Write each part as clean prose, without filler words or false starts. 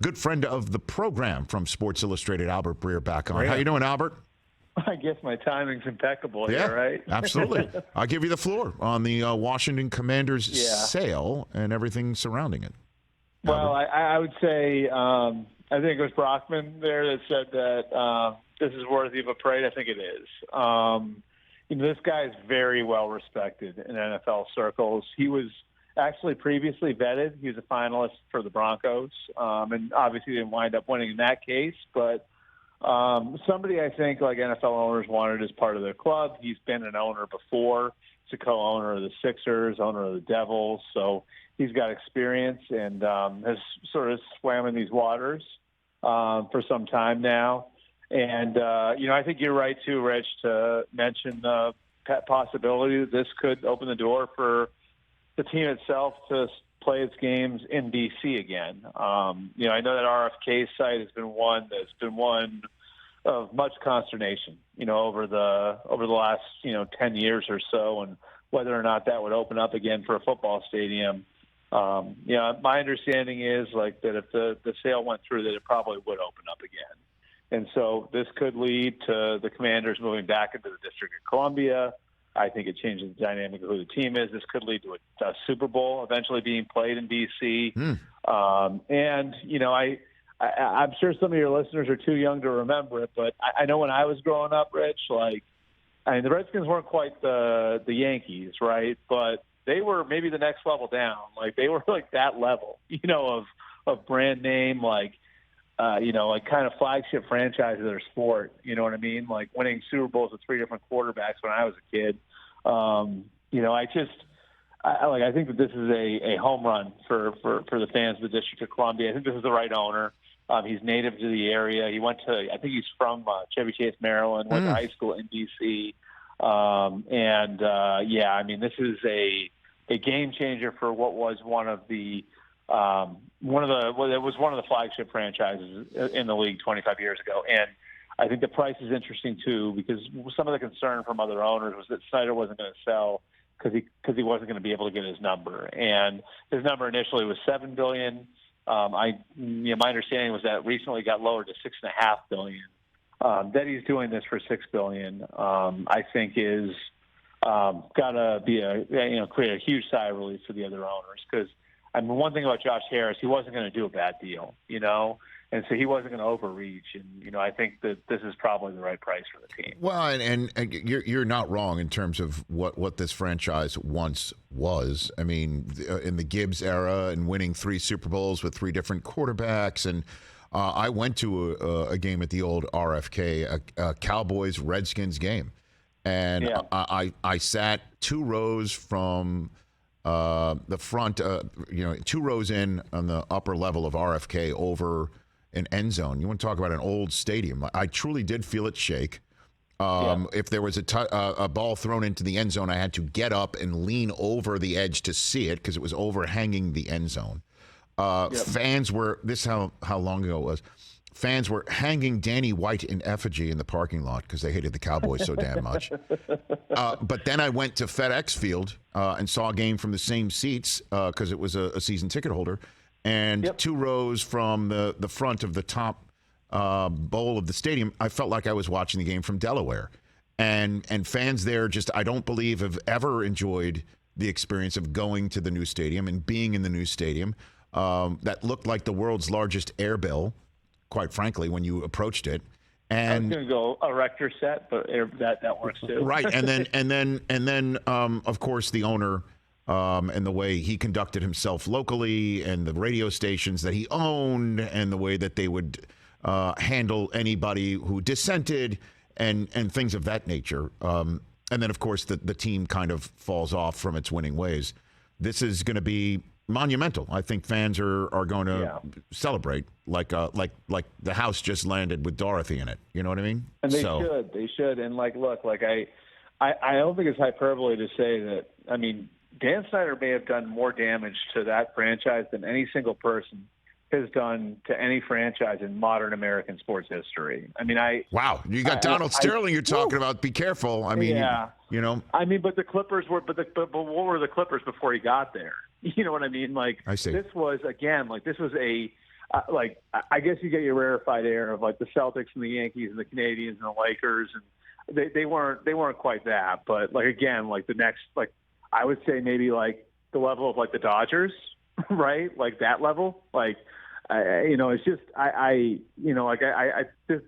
good friend of the program from Sports Illustrated, Albert Breer, back on. Yeah. How you doing, Albert? I guess my timing's impeccable Yeah, here, right? Absolutely. I'll give you the floor on the Washington Commanders sale and everything surrounding it. Well, I would say I think it was Brockman there that said that this is worthy of a parade. I think it is. This guy is very well respected in NFL circles. He was actually previously vetted. He was a finalist for the Broncos, and obviously didn't wind up winning in that case. But somebody I think like NFL owners wanted as part of their club. He's been an owner before. He's a co-owner of the Sixers, owner of the Devils. So he's got experience and has sort of swam in these waters for some time now. And, I think you're right, too, Rich, to mention the possibility that this could open the door for the team itself to play its games in D.C. again. I know that RFK site has been one that's been one of much consternation, over the last, 10 years or so, and whether or not that would open up again for a football stadium. My understanding is that if the sale went through, that it probably would open up again. And so this could lead to the Commanders moving back into the District of Columbia. I think it changes the dynamic of who the team is. This could lead to a Super Bowl eventually being played in D.C. I'm sure some of your listeners are too young to remember it, but I know when I was growing up, Rich, the Redskins weren't quite the Yankees, right? But they were maybe the next level down. They were that level, of brand name, kind of flagship franchise of their sport. You know what I mean? Winning Super Bowls with 3 different quarterbacks when I was a kid. I think that this is a home run for the fans of the District of Columbia. I think this is the right owner. He's native to the area. He went to, I think he's from Chevy Chase, Maryland, went to high school in D.C. This is a game changer for what was one of the flagship franchises in the league 25 years ago. And I think the price is interesting too, because some of the concern from other owners was that Snyder wasn't going to sell because he wasn't going to be able to get his number. And his number initially was $7 billion. My understanding was that recently got lowered to $6.5 billion. That he's doing this for $6 billion, I think is gotta be create a huge sigh of relief for the other owners, because one thing about Josh Harris, he wasn't going to do a bad deal, and so he wasn't going to overreach, and I think that this is probably the right price for the team. Well, and you're not wrong in terms of what this franchise once was. I mean, in the Gibbs era and winning 3 Super Bowls with 3 different quarterbacks, and I went to a game at the old RFK, a Cowboys-Redskins game, and I sat 2 rows from the front, 2 rows in on the upper level of RFK over an end zone. You want to talk about an old stadium. I truly did feel it shake. If there was a ball thrown into the end zone, I had to get up and lean over the edge to see it because it was overhanging the end zone. Fans were, this is how long ago it was, fans were hanging Danny White in effigy in the parking lot because they hated the Cowboys so damn much. But then I went to FedEx Field and saw a game from the same seats because it was a season ticket holder. And 2 rows from the front of the top bowl of the stadium, I felt like I was watching the game from Delaware. And fans there just, I don't believe, have ever enjoyed the experience of going to the new stadium and being in the new stadium. That looked like the world's largest air bill, quite frankly, when you approached it. And I was going to go erector set, but that works too. Right, and then of course the owner and the way he conducted himself locally, and the radio stations that he owned, and the way that they would handle anybody who dissented, and things of that nature. And then of course the team kind of falls off from its winning ways. This is going to be monumental. I think fans are going to celebrate like the house just landed with Dorothy in it. You know what I mean? And they should. And I don't think it's hyperbole to say that. I mean, Dan Snyder may have done more damage to that franchise than any single person has done to any franchise in modern American sports history. I mean, wow, you got Donald Sterling. You're talking about. Be careful. I mean, I mean, but the Clippers were. But what were the Clippers before he got there? You know what I mean? I see. This was I guess you get your rarefied air of like the Celtics and the Yankees and the Canadians and the Lakers, and they weren't quite that. But like again, like the next, like I would say maybe like the level of like the Dodgers, right? Like that level, like. It's just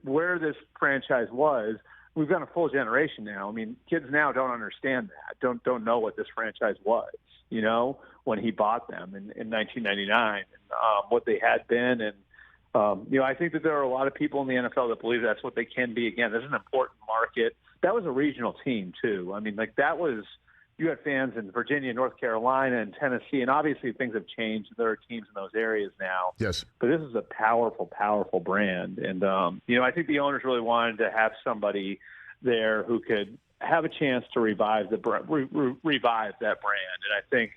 where this franchise was. We've got a full generation now. I mean, kids now don't understand that. Don't know what this franchise was. When he bought them in 1999, and what they had been, and I think that there are a lot of people in the NFL that believe that's what they can be again. This is an important market. That was a regional team too. I mean, like that was. You had fans in Virginia, North Carolina, and Tennessee, and obviously things have changed. There are teams in those areas now. Yes. But this is a powerful, powerful brand. And, I think the owners really wanted to have somebody there who could have a chance to revive that brand. And I think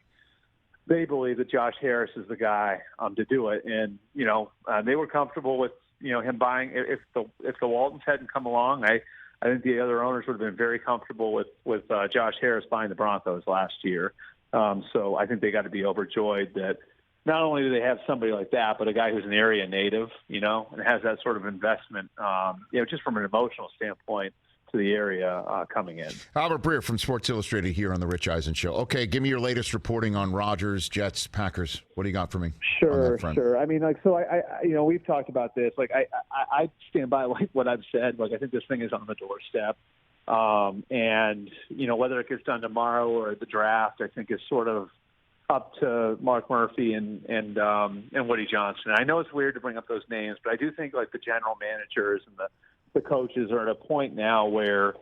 they believe that Josh Harris is the guy to do it. And, they were comfortable with, him buying. If the Waltons hadn't come along, I think the other owners would have been very comfortable with Josh Harris buying the Broncos last year. So I think they got to be overjoyed that not only do they have somebody like that, but a guy who's an area native, and has that sort of investment, just from an emotional standpoint to the area coming in. Albert Breer from Sports Illustrated here on the Rich Eisen Show. Okay, give me your latest reporting on Rodgers, Jets, Packers. What do you got for me? Sure. I mean, I we've talked about this. Like, I stand by like what I've said. Like, I think this thing is on the doorstep, and whether it gets done tomorrow or at the draft, I think is sort of up to Mark Murphy and Woody Johnson. I know it's weird to bring up those names, but I do think like the general managers and the coaches are at a point now where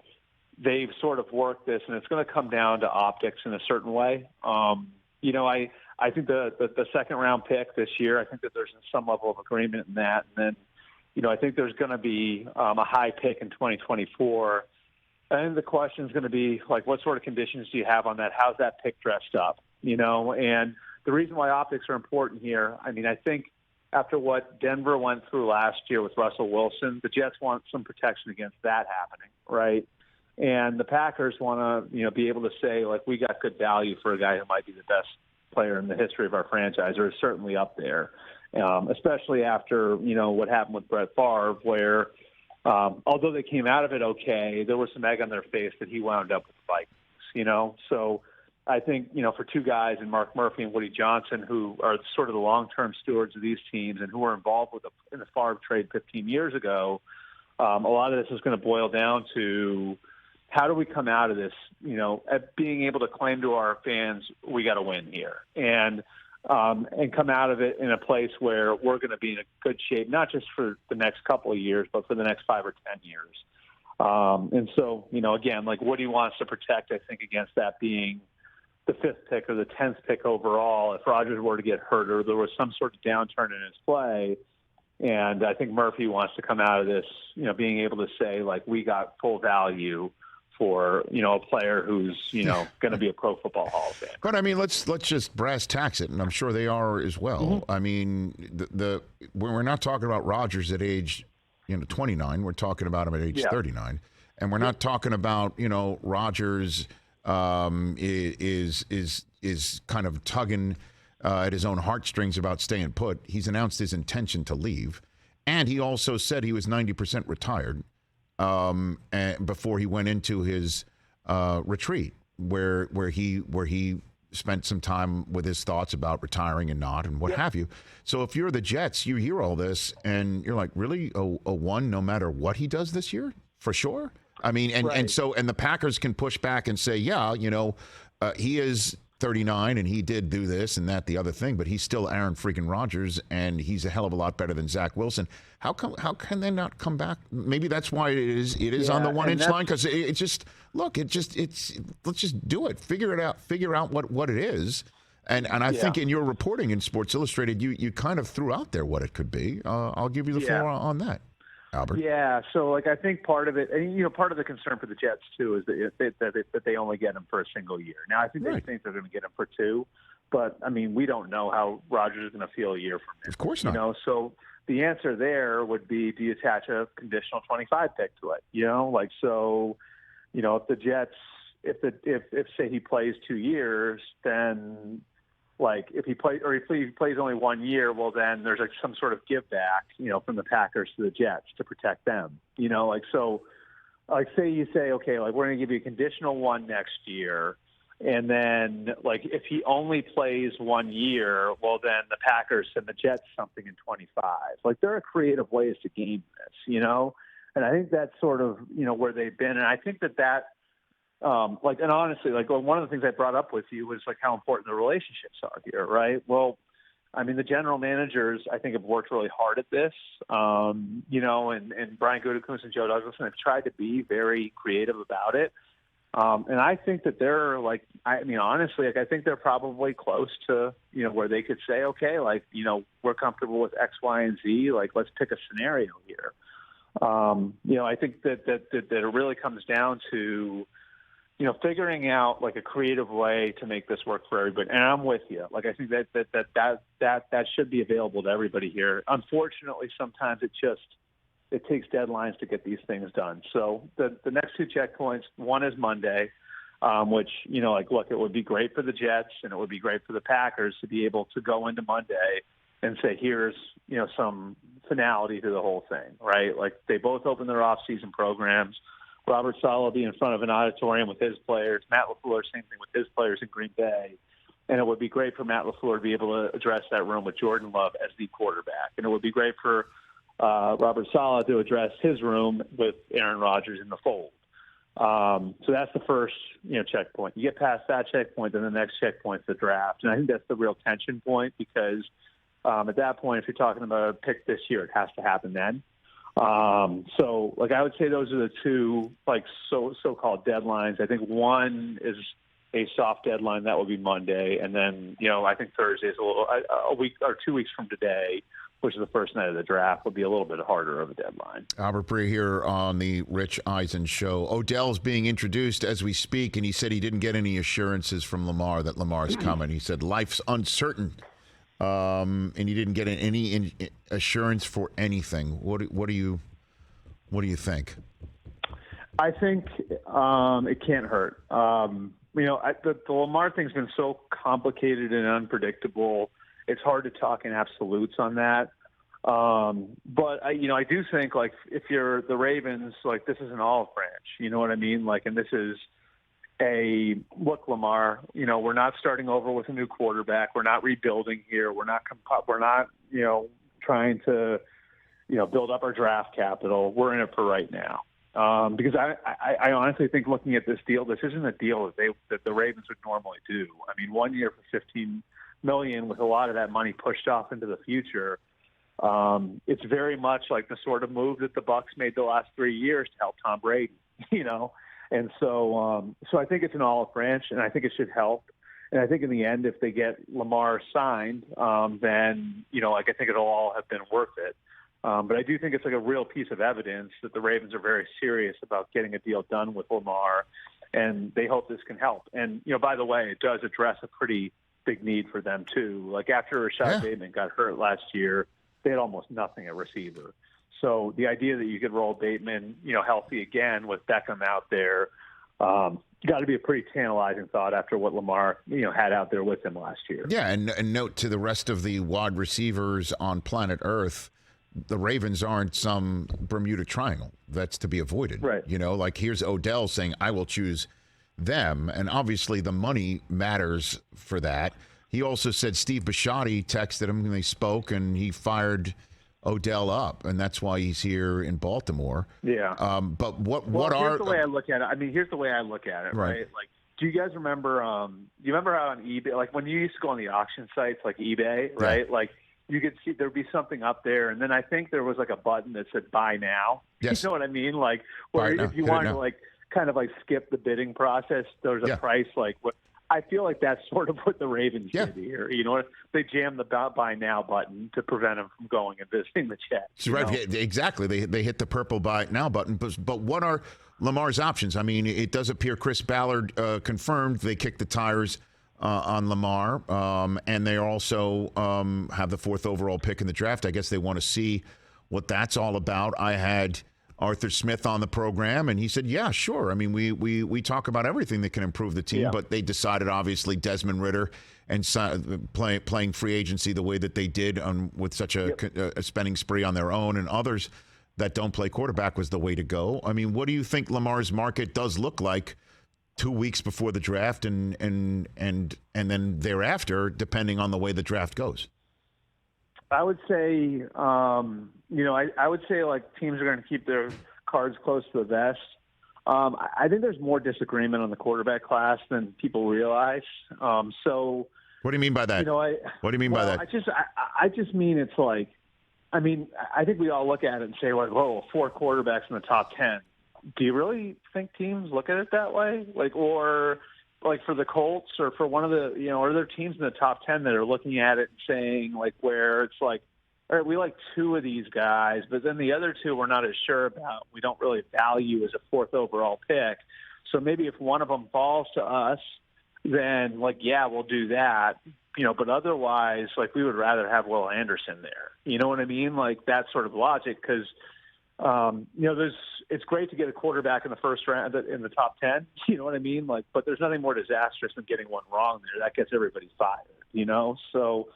they've sort of worked this, and it's going to come down to optics in a certain way. I think the second round pick this year, I think that there's some level of agreement in that. And then, I think there's going to be a high pick in 2024. And the question is going to be like, what sort of conditions do you have on that? How's that pick dressed up? And the reason why optics are important here, I mean, I think after what Denver went through last year with Russell Wilson, the Jets want some protection against that happening, right? And the Packers want to, be able to say, like, we got good value for a guy who might be the best player in the history of our franchise, or is certainly up there, especially after, what happened with Brett Favre, where although they came out of it okay, there was some egg on their face that he wound up with the Vikings, So I think, for two guys, in Mark Murphy and Woody Johnson, who are sort of the long-term stewards of these teams and who were involved in the Favre trade 15 years ago, a lot of this is going to boil down to how do we come out of this, at being able to claim to our fans, we got to win here, and come out of it in a place where we're going to be in a good shape, not just for the next couple of years, but for the next 5 or 10 years. And so, again, like Woody wants to protect, I think, against that being the 5th pick or the 10th pick overall if Rodgers were to get hurt or there was some sort of downturn in his play. And I think Murphy wants to come out of this, being able to say, like, we got full value for, a player who's, going to be a Pro Football Hall of Fame. But I mean, let's just brass tacks it, and I'm sure they are as well. Mm-hmm. I mean, we're not talking about Rodgers at age, 29. We're talking about him at age 39, and we're not talking about, Rodgers is kind of tugging at his own heartstrings about staying put. He's announced his intention to leave, and he also said he was 90% retired and before he went into his retreat, where he spent some time with his thoughts about retiring and not, and what have you. So if you're the Jets, you hear all this, and you're like, really, a one no matter what he does this year, for sure? I mean, and the Packers can push back and say, he is 39 and he did do this and that, the other thing, but he's still Aaron freaking Rodgers and he's a hell of a lot better than Zach Wilson. How can they not come back? Maybe that's why it is on the 1 inch line, because let's just do it. Figure out what it is. And I think in your reporting in Sports Illustrated, you kind of threw out there what it could be. I'll give you the floor on that, Albert. Yeah, so I think part of it, and part of the concern for the Jets too is that they only get him for a single year. Now I think they think they're going to get him for 2, but I mean we don't know how Rodgers is going to feel a year from now. Of course not. So the answer there would be, do you attach a conditional 25 pick to it? If the Jets, if say he plays 2 years, then like if he plays only 1 year, well then there's like some sort of give back, from the Packers to the Jets to protect them. So like say you say, okay, like we're going to give you a conditional one next year. And then, like, if he only plays 1 year, well, then the Packers send the Jets something in 25. Like, there are creative ways to game this, And I think that's sort of, where they've been. And I think that, and honestly, like, one of the things I brought up with you was, like, how important the relationships are here, right? Well, I mean, the general managers, I think, have worked really hard at this, and Brian Gutekunst and Joe Douglas have tried to be very creative about it. And I think that they're honestly, I think they're probably close to, where they could say, okay, we're comfortable with X, Y, and Z. Like, let's pick a scenario here. I think that it really comes down to, figuring out like a creative way to make this work for everybody. And I'm with you. Like, I think that should be available to everybody here. Unfortunately, sometimes it takes deadlines to get these things done. So the next two checkpoints, one is Monday, which, look, it would be great for the Jets and it would be great for the Packers to be able to go into Monday and say, here's, some finality to the whole thing, right? Like they both open their off-season programs. Robert Saleh will be in front of an auditorium with his players. Matt LaFleur, same thing with his players in Green Bay. And it would be great for Matt LaFleur to be able to address that room with Jordan Love as the quarterback. And it would be great for Robert Saleh to address his room with Aaron Rodgers in the fold. So that's the first, checkpoint. You get past that checkpoint, then the next checkpoint's the draft. And I think that's the real tension point because at that point, if you're talking about a pick this year, it has to happen then. So I would say those are the two, so-called deadlines. I think one is a soft deadline. That will be Monday. And then, I think Thursday is a week or 2 weeks from today, which is the first night of the draft, will be a little bit harder of a deadline. Albert Breer here on the Rich Eisen Show. Odell's being introduced as we speak, and he said he didn't get any assurances from Lamar that Lamar's coming. He said life's uncertain, and he didn't get any assurance for anything. What do you think? I think it can't hurt. The Lamar thing's been so complicated and unpredictable. It's hard to talk in absolutes on that. But I do think if you're the Ravens, this is an olive branch, you know what I mean? And this is look, Lamar, we're not starting over with a new quarterback. We're not rebuilding here. We're not trying to, build up our draft capital. We're in it for right now. Because I honestly think looking at this deal, this isn't a deal that the Ravens would normally do. I mean, 1 year for $15 million with a lot of that money pushed off into the future. It's very much like the sort of move that the Bucs made the last 3 years to help Tom Brady, And so I think it's an olive branch, and I think it should help. And I think in the end, if they get Lamar signed, then I think it'll all have been worth it. But I do think it's a real piece of evidence that the Ravens are very serious about getting a deal done with Lamar, and they hope this can help. And by the way, it does address a pretty big need for them too. After Rashad Bateman got hurt last year, they had almost nothing at receiver. So the idea that you could roll Bateman, healthy again with Beckham out there, got to be a pretty tantalizing thought after what Lamar, had out there with him last year. Yeah, and note to the rest of the wide receivers on planet Earth, the Ravens aren't some Bermuda Triangle. That's to be avoided. Right. Here's Odell saying, I will choose them, and obviously the money matters for that. He also said Steve Bisciotti texted him and they spoke, and he fired Odell up, and that's why he's here in Baltimore. Yeah. But here's the way I look at it. I mean, here's the way I look at it, right? Do you guys remember? You remember how on eBay, when you used to go on the auction sites like eBay, right? Yeah. You could see there'd be something up there, and then I think there was a button that said "Buy Now." Yes. You know what I mean? Where if you wanted to kind of skip the bidding process, there's a price what. I feel like that's sort of what the Ravens did here. They jammed the Buy Now button to prevent them from going and visiting the Jets. Right, exactly. They hit the purple Buy Now button. But what are Lamar's options? I mean, it does appear Chris Ballard confirmed they kicked the tires on Lamar, and they also have the 4th overall pick in the draft. I guess they want to see what that's all about. I had Arthur Smith on the program, and he said, yeah, sure. I mean, we talk about everything that can improve the team, but they decided, obviously, Desmond Ridder and playing free agency the way that they did with such a spending spree on their own, and others that don't play quarterback was the way to go. I mean, what do you think Lamar's market does look like 2 weeks before the draft and then thereafter, depending on the way the draft goes? I would say, I would say like teams are going to keep their cards close to the vest. I think there's more disagreement on the quarterback class than people realize. So, what do you mean by that? What do you mean by that? I just mean it's like, I mean, I think we all look at it and say like, whoa, 4 quarterbacks in the top 10. Do you really think teams look at it that way? Like, or like for the Colts or for one of the, are there teams in the top 10 that are looking at it and saying like where it's like, all right, we like 2 of these guys, but then the other 2 we're not as sure about. We don't really value as a 4th overall pick. So maybe if one of them falls to us, then like, yeah, we'll do that. But otherwise, like we would rather have Will Anderson there. You know what I mean? Like that sort of logic because, it's great to get a quarterback in the first round in the top 10. You know what I mean? Like, but there's nothing more disastrous than getting one wrong there. That gets everybody fired. So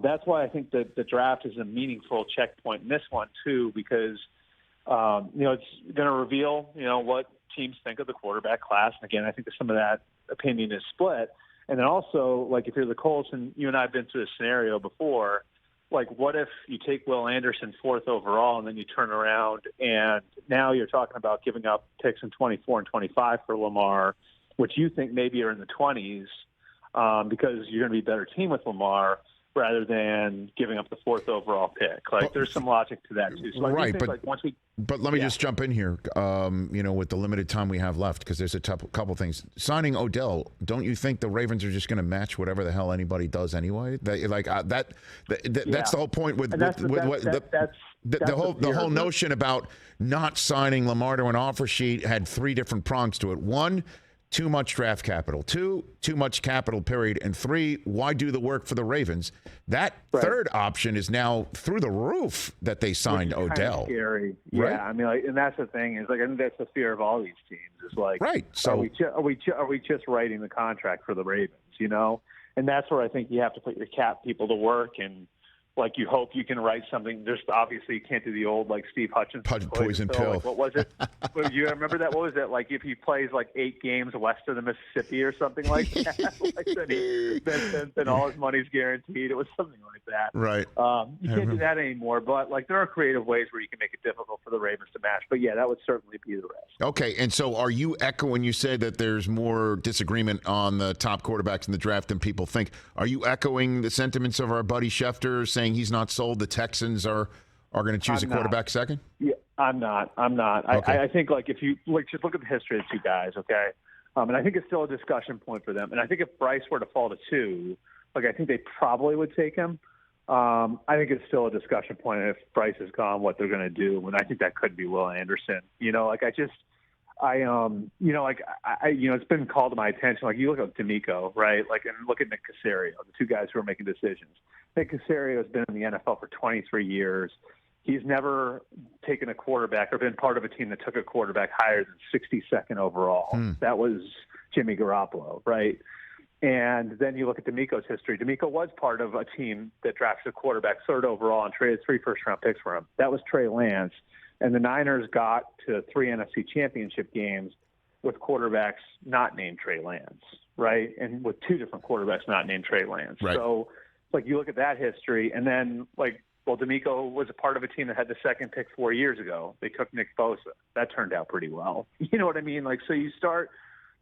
that's why I think that the draft is a meaningful checkpoint in this one too, because it's going to reveal what teams think of the quarterback class. And again, I think that some of that opinion is split. And then also, like if you're the Colts, and you and I have been through this scenario before. Like, what if you take Will Anderson 4th overall and then you turn around and now you're talking about giving up picks in 24 and 25 for Lamar, which you think maybe are in the 20s because you're going to be a better team with Lamar rather than giving up the 4th overall pick. Like, there's some logic to that, too. So I think, like, once we... But let me just jump in here, with the limited time we have left, because there's a couple things. Signing Odell, don't you think the Ravens are just going to match whatever the hell anybody does anyway? That's the whole point with the whole notion about not signing Lamar to an offer sheet had 3 different prongs to it. 1, too much draft capital. 2, too much capital, period. And 3, why do the work for the Ravens? That third option is now through the roof that they signed Odell. Scary. Yeah, right? I mean, like, and that's the thing is, like, I think that's the fear of all these teams. Is like, right? So are we just writing the contract for the Ravens? And that's where I think you have to put your cap people to work and. Like you hope you can write something. There's obviously you can't do the old like Steve Hutchinson poison pill. Like, what was it? You remember that? What was it? Like if he plays like 8 games west of the Mississippi or something like that, then all his money's guaranteed. It was something like that. Right. You can't do that anymore. But like there are creative ways where you can make it difficult for the Ravens to match. But yeah, that would certainly be the rest. Okay. And so are you echoing? You said that there's more disagreement on the top quarterbacks in the draft than people think. Are you echoing the sentiments of our buddy Schefter saying he's not sold? The Texans are going to choose a quarterback second? Yeah, I'm not. Okay. I think like if you just look at the history of the 2 guys, okay, and I think it's still a discussion point for them. And I think if Bryce were to fall to 2, like I think they probably would take him. I think it's still a discussion point if Bryce is gone, what they're going to do. And I think that could be Will Anderson. It's been called to my attention. Like you look at D'Amico, right? Like, and look at Nick Caserio, the 2 guys who are making decisions. Nick Caserio has been in the NFL for 23 years. He's never taken a quarterback or been part of a team that took a quarterback higher than 62nd overall. That was Jimmy Garoppolo, right? And then you look at D'Amico's history. D'Amico was part of a team that drafted a quarterback 3rd overall and traded 3 first-round picks for him. That was Trey Lance. And the Niners got to 3 NFC championship games with quarterbacks not named Trey Lance, right? And with 2 different quarterbacks not named Trey Lance. Right. So, like, you look at that history, and then, like, well, D'Amico was a part of a team that had the 2nd pick 4 years ago. They took Nick Bosa. That turned out pretty well. You know what I mean? Like, so you start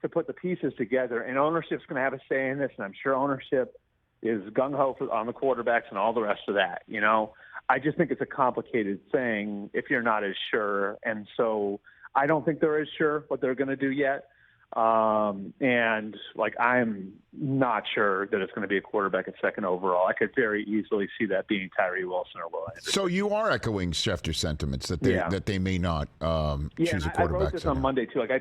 to put the pieces together, and ownership's going to have a say in this, and I'm sure ownership is gung-ho on the quarterbacks and all the rest of that, I just think it's a complicated thing if you're not as sure. And so I don't think they're as sure what they're going to do yet. And like, I'm not sure that it's going to be a quarterback at 2nd overall. I could very easily see that being Tyree Wilson or Will Anderson. So you are echoing Schefter's sentiments that they may not choose a quarterback. I wrote this on Monday too. Like I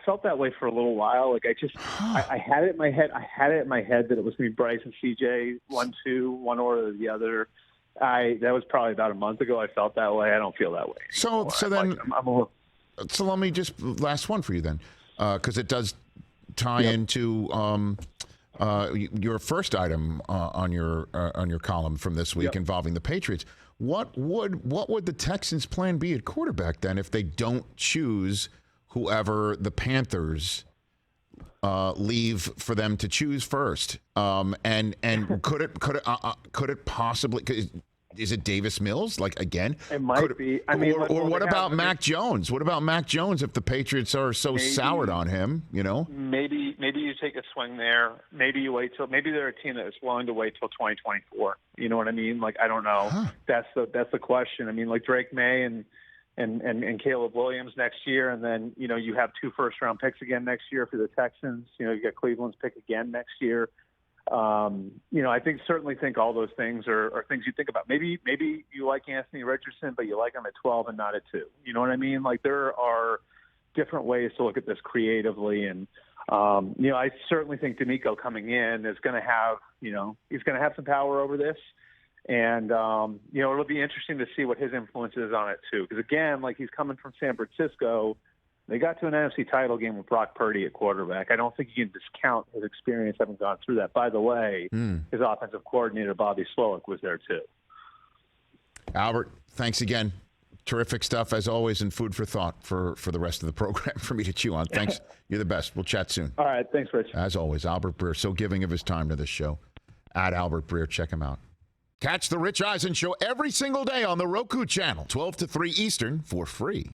felt that way for a little while. Like I had it in my head. I had it in my head that it was going to be Bryce and CJ 1-2, one or the other. That was probably about a month ago. I felt that way. I don't feel that way anymore. So let me just last one for you then, because it does tie into your first item on your column from this week involving the Patriots. What would the Texans' plan be at quarterback then if they don't choose whoever the Panthers leave for them to choose first? And could it possibly? Is it Davis Mills? Like again, it might be. I mean, or what about Mac Jones? What about Mac Jones if the Patriots are so soured on him? You know, maybe you take a swing there. Maybe you wait till. Maybe they're a team that is willing to wait till 2024. You know what I mean? Like I don't know. Huh. That's the question. I mean, like Drake May and Caleb Williams next year, and then you have 2 first-round picks again next year for the Texans. You got Cleveland's pick again next year. I certainly think all those things are things you think about. Maybe you like Anthony Richardson, but you like him at 12 and not at 2. You know what I mean? Like there are different ways to look at this creatively, and I certainly think D'Amico coming in is going to have he's going to have some power over this. And, it'll be interesting to see what his influence is on it, too. Because, again, like he's coming from San Francisco. They got to an NFC title game with Brock Purdy at quarterback. I don't think you can discount his experience having gone through that. By the way, his offensive coordinator, Bobby Slowick, was there, too. Albert, thanks again. Terrific stuff, as always, and food for thought for the rest of the program for me to chew on. Thanks. You're the best. We'll chat soon. All right. Thanks, Rich. As always, Albert Breer, so giving of his time to this show. At Albert Breer, check him out. Catch the Rich Eisen Show every single day on the Roku channel, 12 to 3 Eastern, for free.